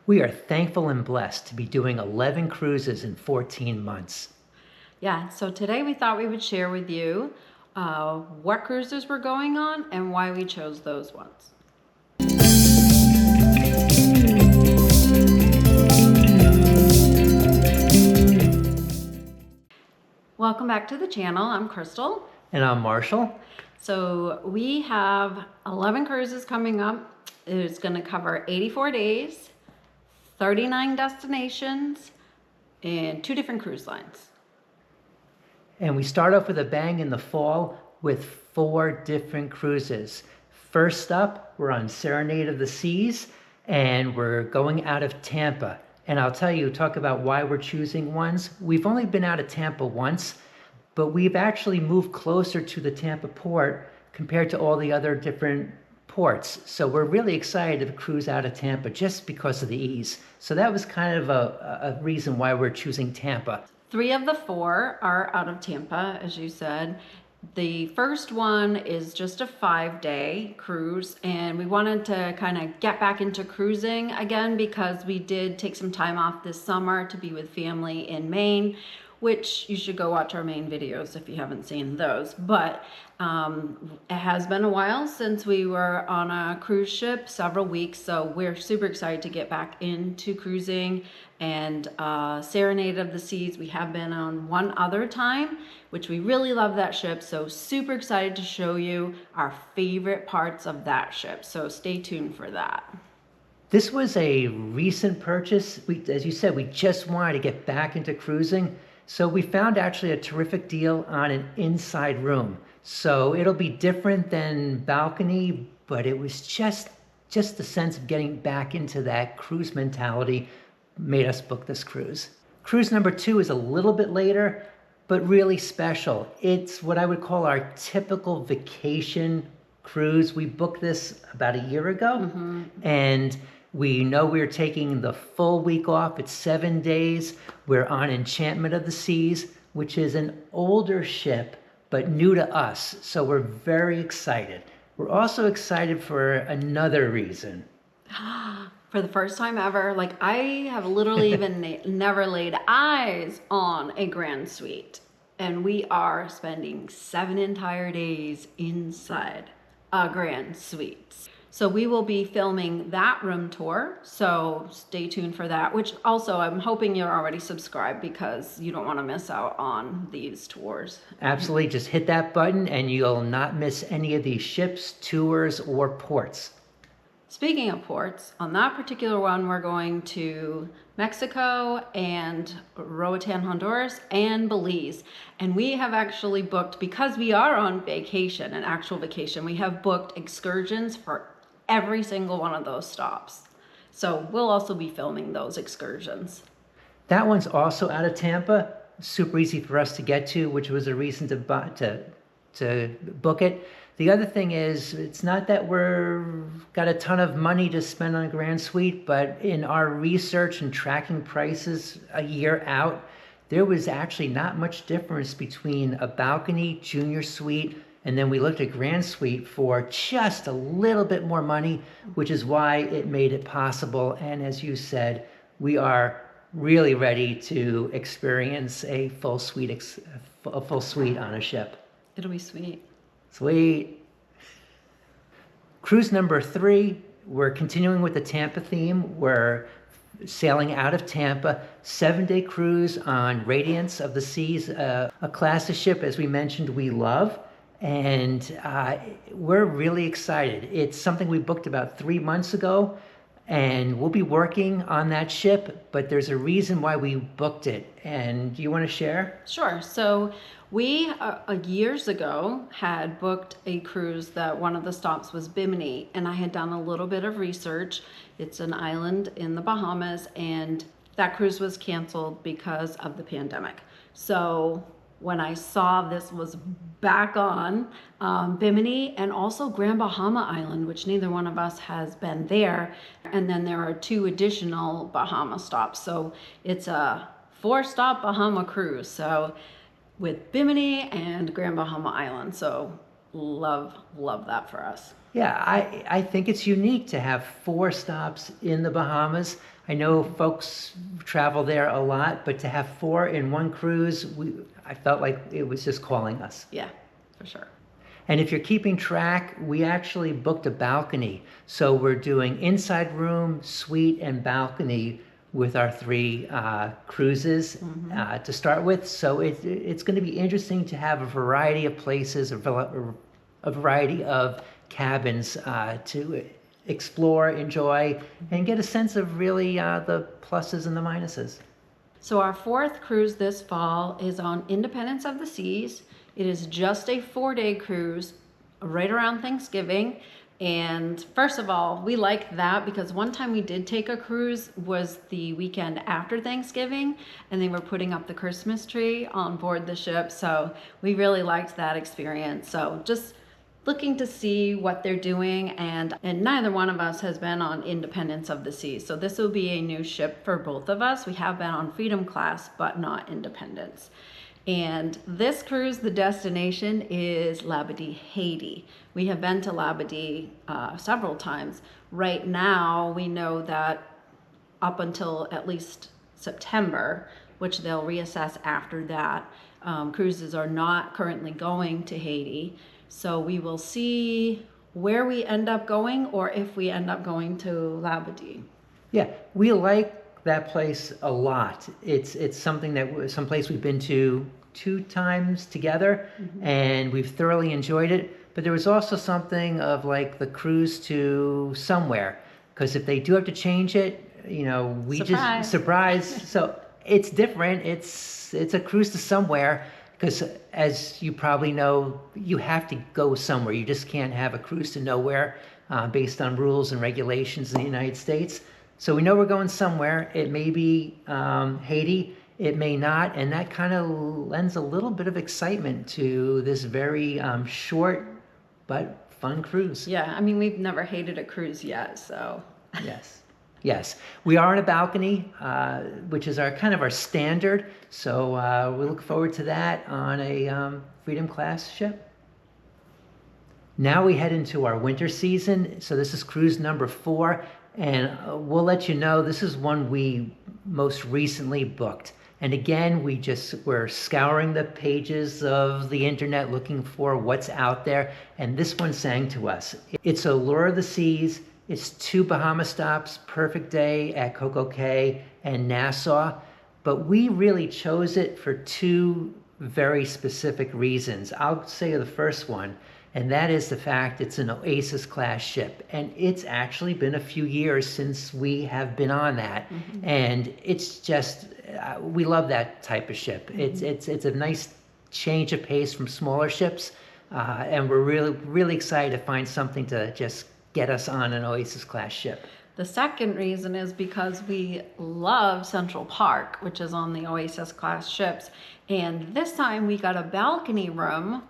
We are thankful and blessed to be doing 11 cruises in 14 months. Yeah, so today we thought we would share with you what cruises we're going on and why we chose those ones. Welcome back to the channel. I'm Crystal. And I'm Marshall. So we have 11 cruises coming up. It's going to cover 84 days, 39 destinations, and 2 different cruise lines. And we start off with a bang in the fall with 4 different cruises. First up, we're on Serenade of the Seas, and we're going out of Tampa. And I'll tell you, talk about why we're choosing ones. We've only been out of Tampa once, but we've actually moved closer to the Tampa port compared to all the other different ports. So we're really excited to cruise out of Tampa just because of the ease. So that was kind of a reason why we're choosing Tampa. 3 of the 4 are out of Tampa, as you said. The first one is just a 5-day cruise, and we wanted to kind of get back into cruising again because we did take some time off this summer to be with family in Maine, which you should go watch our Maine videos if you haven't seen those. But it has been a while since we were on a cruise ship, several weeks, so we're super excited to get back into cruising. And Serenade of the Seas, we have been on one other time, which we really love that ship, so super excited to show you our favorite parts of that ship, so stay tuned for that. This was a recent purchase. As you said, we just wanted to get back into cruising. So we found actually a terrific deal on an inside room. So it'll be different than balcony, but it was just the sense of getting back into that cruise mentality made us book this cruise. Cruise number 2 is a little bit later, but really special. It's what I would call our typical vacation cruise. We booked this about a year ago, and we know we're taking the full week off. It's 7 days. We're on Enchantment of the Seas, which is an older ship, but new to us. So we're very excited. We're also excited for another reason. For the first time ever, like I have literally even never laid eyes on a grand suite. And we are spending 7 entire days inside a grand suite. So we will be filming that room tour, so stay tuned for that, which also I'm hoping you're already subscribed because you don't want to miss out on these tours. Absolutely, just hit that button and you'll not miss any of these ships, tours, or ports. Speaking of ports, on that particular one, we're going to Mexico and Roatan, Honduras, and Belize. And we have actually booked, because we are on vacation, an actual vacation, we have booked excursions for every single one of those stops. So we'll also be filming those excursions. That one's also out of Tampa. Super easy for us to get to, which was a reason to book it. The other thing is, it's not that we're got a ton of money to spend on a grand suite, but in our research and tracking prices a year out, there was actually not much difference between a balcony, junior suite, and then we looked at grand suite for just a little bit more money, which is why it made it possible. And as you said, we are really ready to experience a full suite on a ship. It'll be sweet. Sweet. Cruise number 3, we're continuing with the Tampa theme. We're sailing out of Tampa, 7-day cruise on Radiance of the Seas, a class of ship, as we mentioned, we love. And we're really excited. It's something we booked about 3 months ago, and we'll be working on that ship, but there's a reason why we booked it. And do you want to share? Sure. So we, years ago, had booked a cruise that one of the stops was Bimini, and I had done a little bit of research. It's an island in the Bahamas, and that cruise was canceled because of the pandemic. So when I saw this was back on Bimini and also Grand Bahama Island, which neither one of us has been there. And then there are 2 additional Bahama stops. So it's a 4-stop Bahama cruise. So with Bimini and Grand Bahama Island. So love that for us. Yeah, I think it's unique to have 4 stops in the Bahamas. I know folks travel there a lot, but to have 4 in one cruise, I felt like it was just calling us. Yeah, for sure. And if you're keeping track, we actually booked a balcony. So we're doing inside room, suite, and balcony with our 3 cruises to start with. So it's going to be interesting to have a variety of places, a variety of cabins to explore, enjoy, and get a sense of really the pluses and the minuses. So our 4th cruise this fall is on Independence of the Seas. It is just a 4-day cruise right around Thanksgiving. And first of all, we like that because one time we did take a cruise was the weekend after Thanksgiving, and they were putting up the Christmas tree on board the ship. So we really liked that experience. So just looking to see what they're doing, and neither one of us has been on Independence of the Seas. So this will be a new ship for both of us. We have been on Freedom Class, but not Independence. And this cruise, the destination is Labadee, Haiti. We have been to Labadee several times. Right now, we know that up until at least September, which they'll reassess after that, cruises are not currently going to Haiti. So we will see where we end up going, or if we end up going to Labadee. Yeah, we like that place a lot. It's something that someplace we've been to 2 times together, and we've thoroughly enjoyed it. But there was also something of like the cruise to somewhere, because if they do have to change it, we just surprise. So it's different. It's a cruise to somewhere. Because as you probably know, you have to go somewhere. You just can't have a cruise to nowhere based on rules and regulations in the United States. So we know we're going somewhere. It may be Haiti, it may not, and that kind of lends a little bit of excitement to this very short but fun cruise. Yeah, I mean, we've never hated a cruise yet, so. Yes. Yes, we are on a balcony, which is our kind of our standard. So we look forward to that on a Freedom Class ship. Now we head into our winter season. So this is cruise number 4, and we'll let you know this is one we most recently booked. And again, we're scouring the pages of the internet looking for what's out there. And this one sang to us. It's Allure of the Seas. It's 2 Bahama stops, perfect day at Coco Cay and Nassau. But we really chose it for 2 very specific reasons. I'll say the first one, and that is the fact it's an Oasis class ship. And it's actually been a few years since we have been on that. And it's just, we love that type of ship. It's a nice change of pace from smaller ships. And we're really, really excited to find something to just get us on an Oasis class ship. The second reason is because we love Central Park, which is on the Oasis class ships. And this time we got a balcony room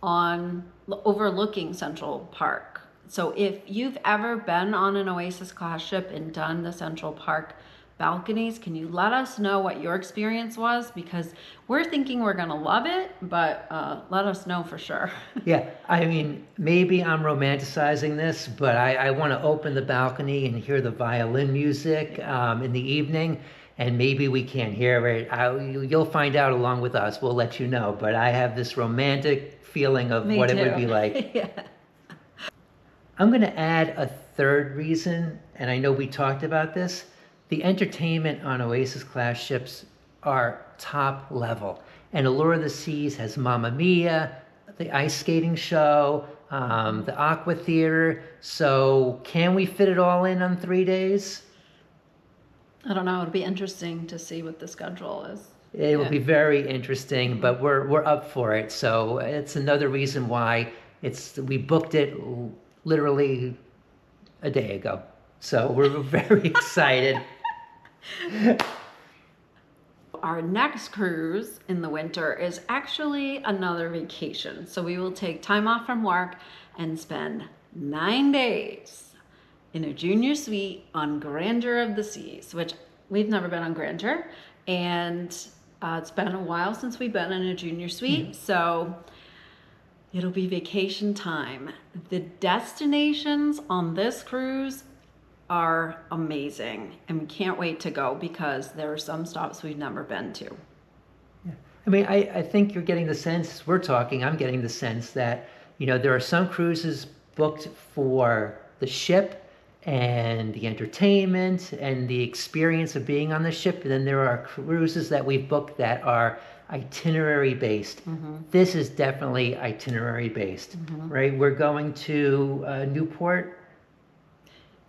overlooking Central Park. So if you've ever been on an Oasis class ship and done the Central Park balconies, can you let us know what your experience was? Because we're thinking we're gonna love it, but let us know for sure. Yeah, I mean, maybe I'm romanticizing this, but I want to open the balcony and hear the violin music in the evening, and maybe we can't hear it. You'll find out along with us. We'll let you know, but I have this romantic feeling of what it would be like. Yeah. I'm going to add a third reason, and I know we talked about this. The entertainment on Oasis class ships are top level. And Allure of the Seas has Mamma Mia, the ice skating show, the Aqua Theater. So can we fit it all in on 3 days? I don't know. It'll be interesting to see what the schedule is. It will be very interesting, but we're up for it. So it's another reason why we booked it literally a day ago. So we're very excited. Our next cruise in the winter is actually another vacation. So we will take time off from work and spend 9 days in a junior suite on Grandeur of the Seas, which we've never been on Grandeur. And it's been a while since we've been in a junior suite. So It'll be vacation time. The destinations on this cruise are amazing, and we can't wait to go because there are some stops we've never been to. I mean, I think you're getting the sense, we're talking, I'm getting the sense that, there are some cruises booked for the ship and the entertainment and the experience of being on the ship. And then there are cruises that we've booked that are itinerary based. This is definitely itinerary based, right? We're going to Newport.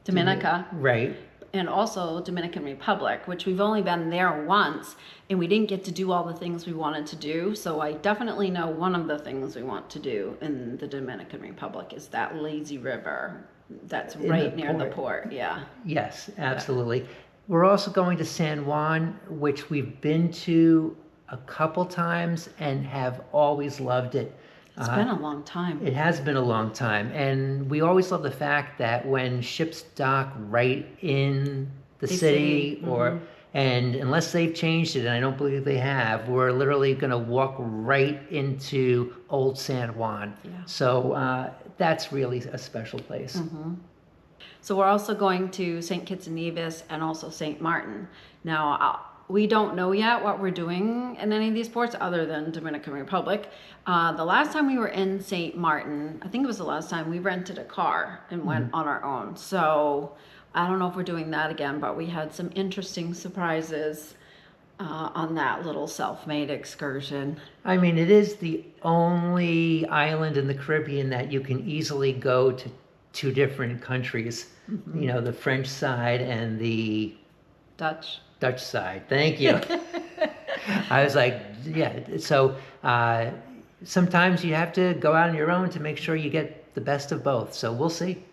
Dominica. Right. And also Dominican Republic, which we've only been there once, and we didn't get to do all the things we wanted to do. So I definitely know one of the things we want to do in the Dominican Republic is that lazy river that's right near the port. Yeah. Yes, absolutely. Yeah. We're also going to San Juan, which we've been to a couple times and have always loved it. It's been a long time. It has been a long time. And we always love the fact that when ships dock right in the city, or and unless they've changed it, and I don't believe they have, we're literally going to walk right into Old San Juan. Yeah. So that's really a special place. So we're also going to St. Kitts and Nevis and also St. Martin. Now, we don't know yet what we're doing in any of these ports other than Dominican Republic. The last time we were in St. Martin, I think it was the last time, we rented a car and went on our own. So I don't know if we're doing that again, but we had some interesting surprises on that little self-made excursion. I mean, it is the only island in the Caribbean that you can easily go to two different countries. The French side and the Dutch side. Thank you. I was like, yeah. So sometimes you have to go out on your own to make sure you get the best of both. So we'll see.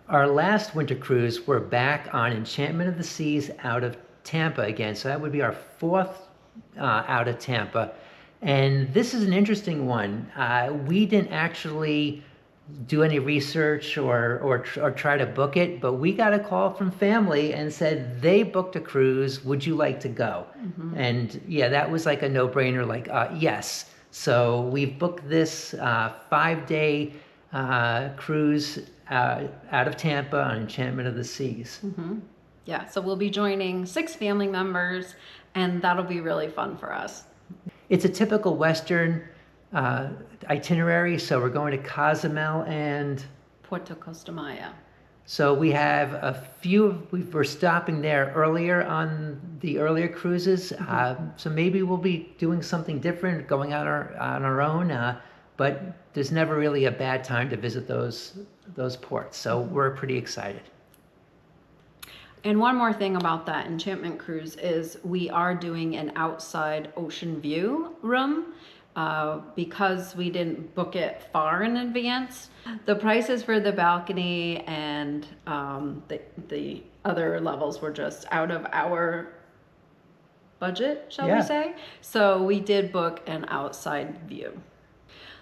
Our last winter cruise, we're back on Enchantment of the Seas out of Tampa again. So that would be our fourth out of Tampa. And this is an interesting one. We didn't actually do any research or try to book it, but we got a call from family and said they booked a cruise. Would you like to go? And yeah, that was like a no-brainer, like yes. So we've booked this 5-day cruise out of Tampa on Enchantment of the Seas. Yeah, so we'll be joining 6 family members, and that'll be really fun for us. It's a typical Western itinerary, so we're going to Cozumel and Puerto Costamaya. So we have a few, we're stopping there earlier on the earlier cruises. So maybe we'll be doing something different, going on our own, but there's never really a bad time to visit those ports. So we're pretty excited. And one more thing about that Enchantment cruise is we are doing an outside ocean view room. Because we didn't book it far in advance, the prices for the balcony and the other levels were just out of our budget, shall we say? So we did book an outside view.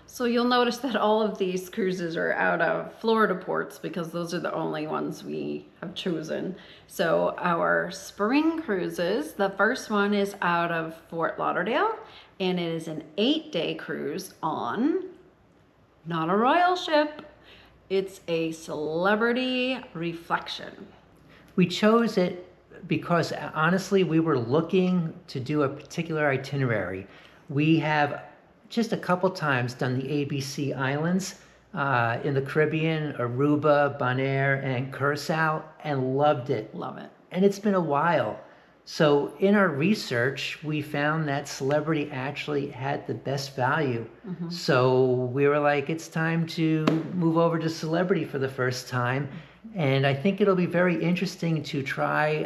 So you'll notice that all of these cruises are out of Florida ports because those are the only ones we have chosen. So our spring cruises, the first one is out of Fort Lauderdale, and it is an 8-day cruise on, not a royal ship, it's a Celebrity Reflection. We chose it because honestly, we were looking to do a particular itinerary. We have just a couple times done the ABC Islands in the Caribbean, Aruba, Bonaire, and Curacao, and loved it. Love it. And it's been a while. So in our research, we found that Celebrity actually had the best value. So we were like, it's time to move over to Celebrity for the first time. And I think it'll be very interesting to try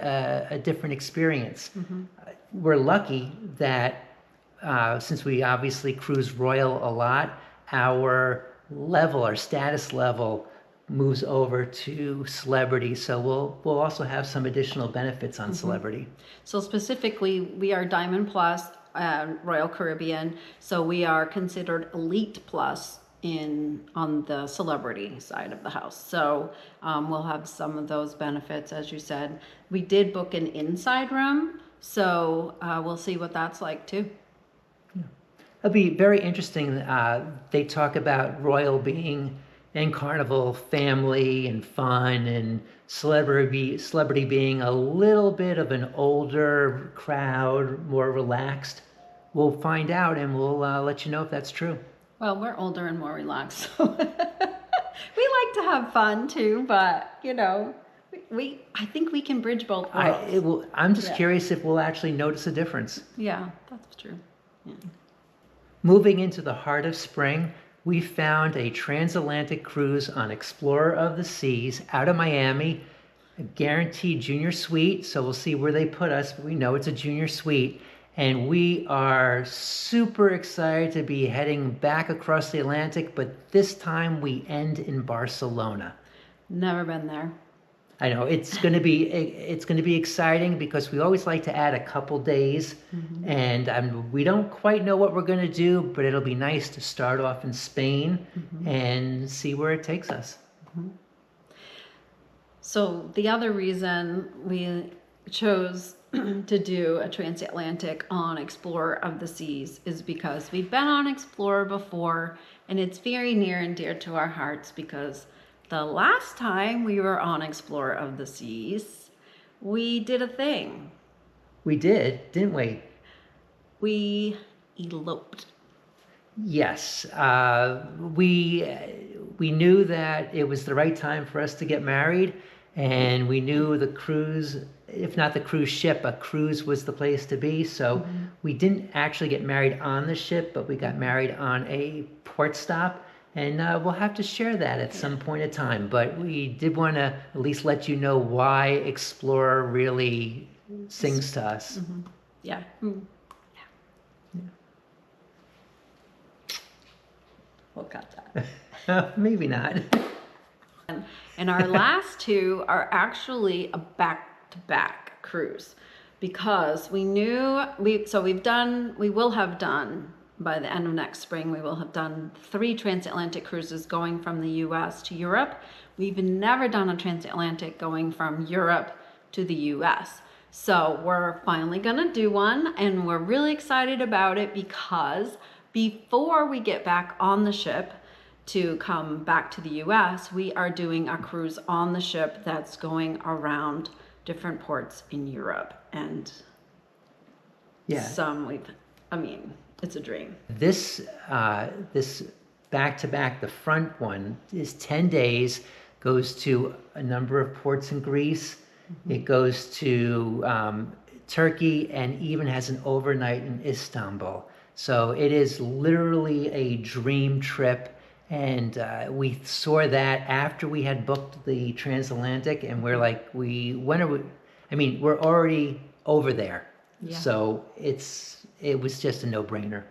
a different experience. We're lucky that since we obviously cruise Royal a lot, our status level moves over to Celebrity. So we'll also have some additional benefits on Celebrity. So specifically, we are Diamond Plus, Royal Caribbean. So we are considered Elite Plus on the Celebrity side of the house. So we'll have some of those benefits, as you said. We did book an inside room, so we'll see what that's like too. It'll be very interesting. They talk about royal being and carnival family and fun, and celebrity being a little bit of an older crowd, more relaxed. We'll find out, and we'll let you know if that's true. Well, we're older and more relaxed, so we like to have fun too, but I think we can bridge both worlds. I'm just Yeah. curious if we'll actually notice a difference. Yeah, that's true. Yeah. Moving into the heart of spring, we found a transatlantic cruise on Explorer of the Seas out of Miami, a guaranteed junior suite. So we'll see where they put us, but we know it's a junior suite. And we are super excited to be heading back across the Atlantic, but this time we end in Barcelona. Never been there. I know it's going to be exciting because we always like to add a couple days, and we don't quite know what we're going to do, but it'll be nice to start off in Spain and see where it takes us. So the other reason we chose to do a transatlantic on Explorer of the Seas is because we've been on Explorer before, and it's very near and dear to our hearts because the last time we were on Explorer of the Seas, we did a thing. We did, didn't we? We eloped. Yes, we knew that it was the right time for us to get married, and we knew the cruise, if not the cruise ship, a cruise was the place to be. So we didn't actually get married on the ship, but we got married on a port stop. And we'll have to share that at some point in time. But we did want to at least let you know why Explorer really sings to us. Yeah. We'll cut that. Maybe not. And our last two are actually a back-to-back cruise because we will have done by the end of next spring, we will have done 3 transatlantic cruises going from the US to Europe. We've never done a transatlantic going from Europe to the US. So we're finally gonna do one, and we're really excited about it because before we get back on the ship to come back to the US, we are doing a cruise on the ship that's going around different ports in Europe. And it's a dream. This back-to-back, the front one is 10 days, goes to a number of ports in Greece. It goes to Turkey and even has an overnight in Istanbul. So it is literally a dream trip. And we saw that after we had booked the transatlantic, and we're like, we're already over there. Yeah. So it was just a no-brainer.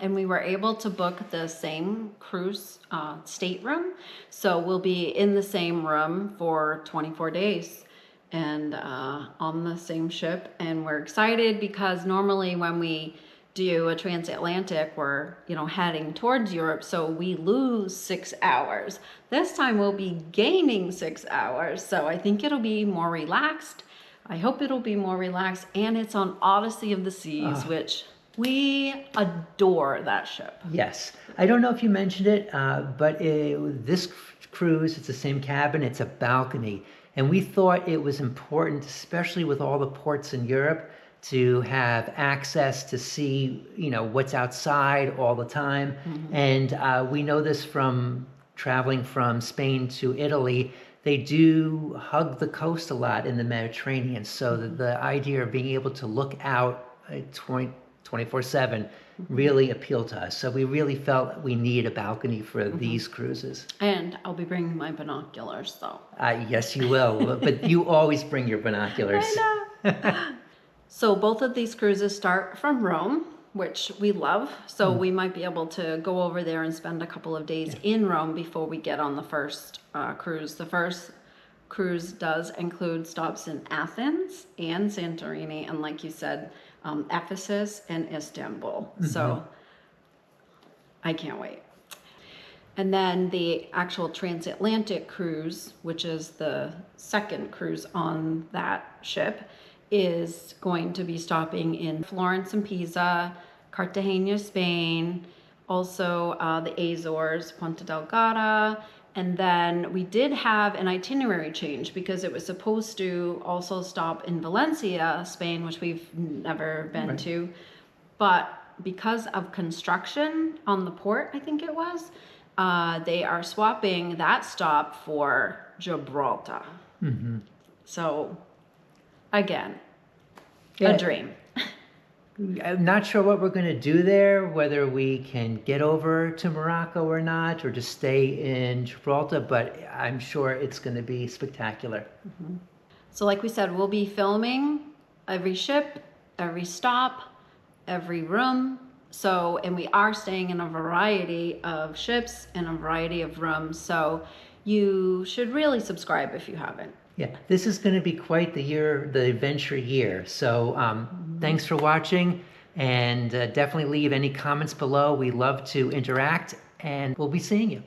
And we were able to book the same cruise stateroom. So we'll be in the same room for 24 days and on the same ship. And we're excited because normally when we do a transatlantic, we're heading towards Europe, so we lose 6 hours. This time we'll be gaining 6 hours, so I think it'll be more relaxed. I hope it'll be more relaxed, and it's on Odyssey of the Seas, which we adore that ship. Yes. I don't know if you mentioned it, but this cruise, it's the same cabin, it's a balcony. And we thought it was important, especially with all the ports in Europe, to have access to see, what's outside all the time. And we know this from traveling from Spain to Italy. They do hug the coast a lot in the Mediterranean. So the idea of being able to look out 24/7 really appealed to us. So we really felt we need a balcony for these cruises. And I'll be bringing my binoculars, though. Yes, you will. But you always bring your binoculars. I know. So both of these cruises start from Rome, which we love. So we might be able to go over there and spend a couple of days in Rome before we get on the first cruise. The first cruise does include stops in Athens and Santorini, and like you said, Ephesus and Istanbul. So I can't wait. And then the actual transatlantic cruise, which is the second cruise on that ship, is going to be stopping in Florence and Pisa, Cartagena, Spain, also the Azores, Ponta Delgada, and then we did have an itinerary change because it was supposed to also stop in Valencia, Spain, which we've never been to, but because of construction on the port, I think it was, they are swapping that stop for Gibraltar. So, again, a dream. I'm not sure what we're going to do there, whether we can get over to Morocco or not, or just stay in Gibraltar, but I'm sure it's going to be spectacular. So like we said, we'll be filming every ship, every stop, every room. So, and we are staying in a variety of ships and a variety of rooms. So you should really subscribe if you haven't. Yeah, this is going to be quite the year, the adventure year. So thanks for watching, and definitely leave any comments below. We love to interact, and we'll be seeing you.